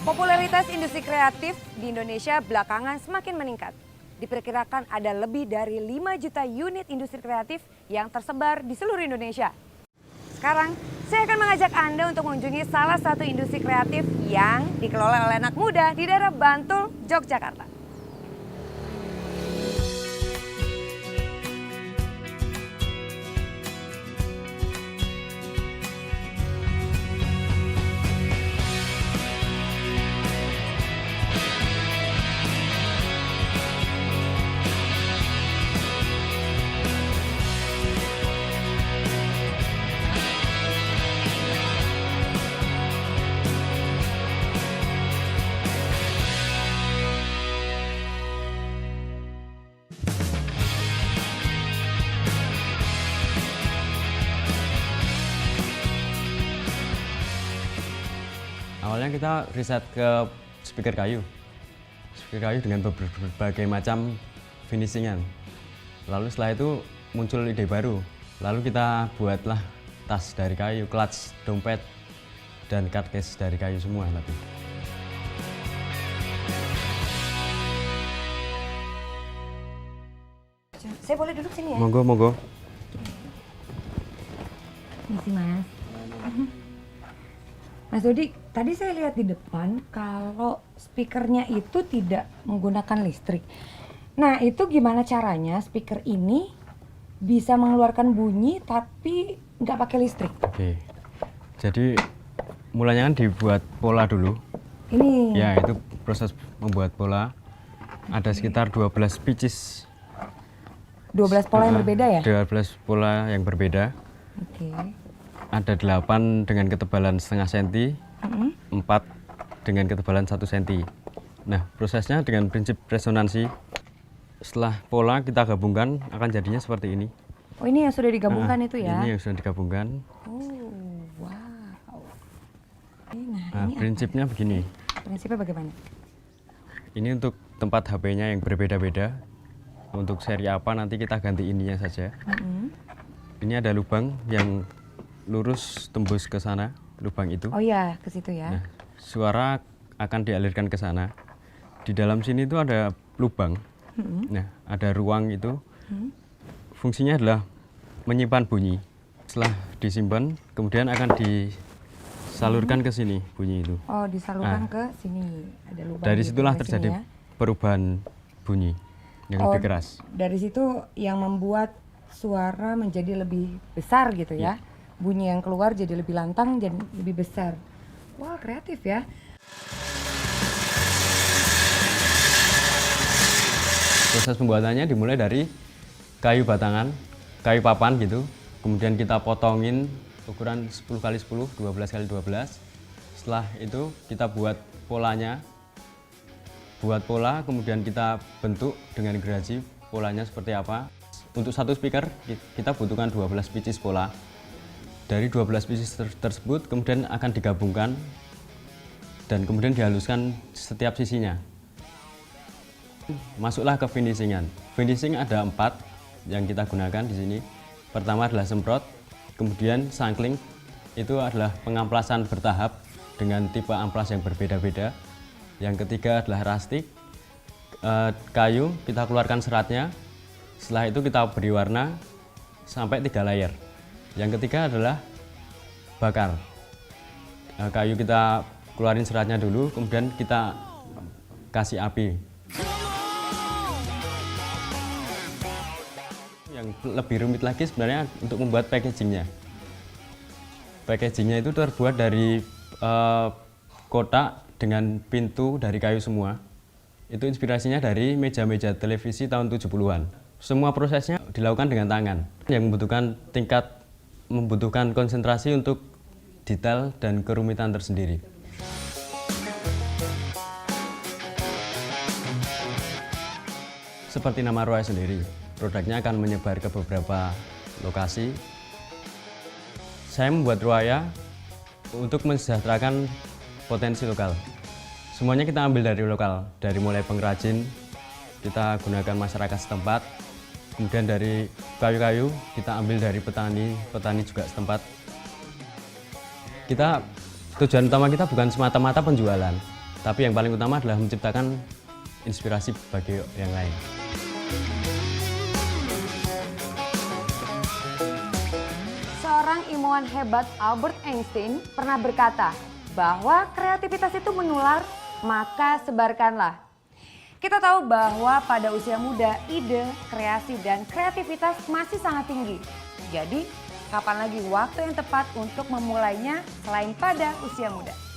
Popularitas industri kreatif di Indonesia belakangan semakin meningkat. Diperkirakan ada lebih dari 5 juta unit industri kreatif yang tersebar di seluruh Indonesia. Sekarang, saya akan mengajak Anda untuk mengunjungi salah satu industri kreatif yang dikelola oleh anak muda di daerah Bantul, Yogyakarta. Awalnya kita riset ke speaker kayu dengan berbagai macam finishingan. Lalu setelah itu muncul ide baru, lalu kita buatlah tas dari kayu, clutch, dompet, dan card case dari kayu semua. Saya boleh duduk sini ya? Monggo. Misi Mas. Mas Dodi, tadi saya lihat di depan kalau speakernya itu tidak menggunakan listrik. Nah, itu gimana caranya speaker ini bisa mengeluarkan bunyi tapi nggak pakai listrik? Oke, jadi mulanya kan dibuat pola dulu. Ini? Ya, itu proses membuat pola. Ada sekitar 12 pitches. 12 pola yang berbeda ya? 12 pola yang berbeda. Oke. Ada 8 dengan ketebalan setengah senti, 4 dengan ketebalan 1 senti. Nah, prosesnya dengan prinsip resonansi. Setelah pola kita gabungkan akan jadinya seperti ini. Oh, ini yang sudah digabungkan itu ya? Ini yang sudah digabungkan. Oh, wow. Nah, prinsipnya begini. Prinsipnya bagaimana? Ini untuk tempat HP-nya yang berbeda-beda. Untuk seri apa nanti kita ganti ininya saja. Ini ada lubang yang lurus tembus ke sana, lubang itu. Oh iya, ke situ ya. Nah, suara akan dialirkan ke sana. Di dalam sini itu ada lubang. Nah, ada ruang itu. Fungsinya adalah menyimpan bunyi. Setelah disimpan, kemudian akan disalurkan ke sini bunyi itu. Oh, disalurkan ke sini. Ada lubang. Dari gitu situlah di terjadi sini ya? perubahan bunyi yang lebih keras. Dari situ yang membuat suara menjadi lebih besar gitu ya. Bunyi yang keluar jadi lebih lantang dan lebih besar. Wah, kreatif ya. Proses pembuatannya dimulai dari kayu batangan, kayu papan gitu. Kemudian kita potongin ukuran 10x10, 12x12. Setelah itu kita buat polanya. Buat pola, kemudian kita bentuk dengan gergaji polanya seperti apa. Untuk satu speaker kita butuhkan 12 pitches pola. Dari 12 pitches tersebut kemudian akan digabungkan dan kemudian dihaluskan setiap sisinya. Masuklah ke finishingan. Finishing ada 4 yang kita gunakan di sini. Pertama adalah semprot, kemudian sampling, itu adalah pengamplasan bertahap dengan tipe amplas yang berbeda-beda. Yang ketiga adalah rustic, kayu, kita keluarkan seratnya. Setelah itu kita beri warna sampai 3 layer. Yang ketiga adalah bakar. Kayu kita keluarin seratnya dulu, kemudian kita kasih api. Yang lebih rumit lagi sebenarnya untuk membuat packagingnya. Packagingnya itu terbuat dari kotak dengan pintu dari kayu semua. Itu inspirasinya dari meja-meja televisi tahun 70-an. Semua prosesnya dilakukan dengan tangan yang membutuhkan konsentrasi untuk detail dan kerumitan tersendiri. Seperti nama Roya sendiri, produknya akan menyebar ke beberapa lokasi. Saya membuat Roya untuk mensejahterakan potensi lokal. Semuanya kita ambil dari lokal, dari mulai pengrajin, kita gunakan masyarakat setempat, kemudian dari kayu-kayu kita ambil dari petani juga setempat. Tujuan utama kita bukan semata-mata penjualan, Tapi yang paling utama adalah menciptakan inspirasi bagi yang lain. Seorang ilmuwan hebat Albert Einstein pernah berkata bahwa kreativitas itu menular, maka sebarkanlah. Kita tahu bahwa pada usia muda ide, kreasi, dan kreativitas masih sangat tinggi. Jadi, kapan lagi waktu yang tepat untuk memulainya selain pada usia muda?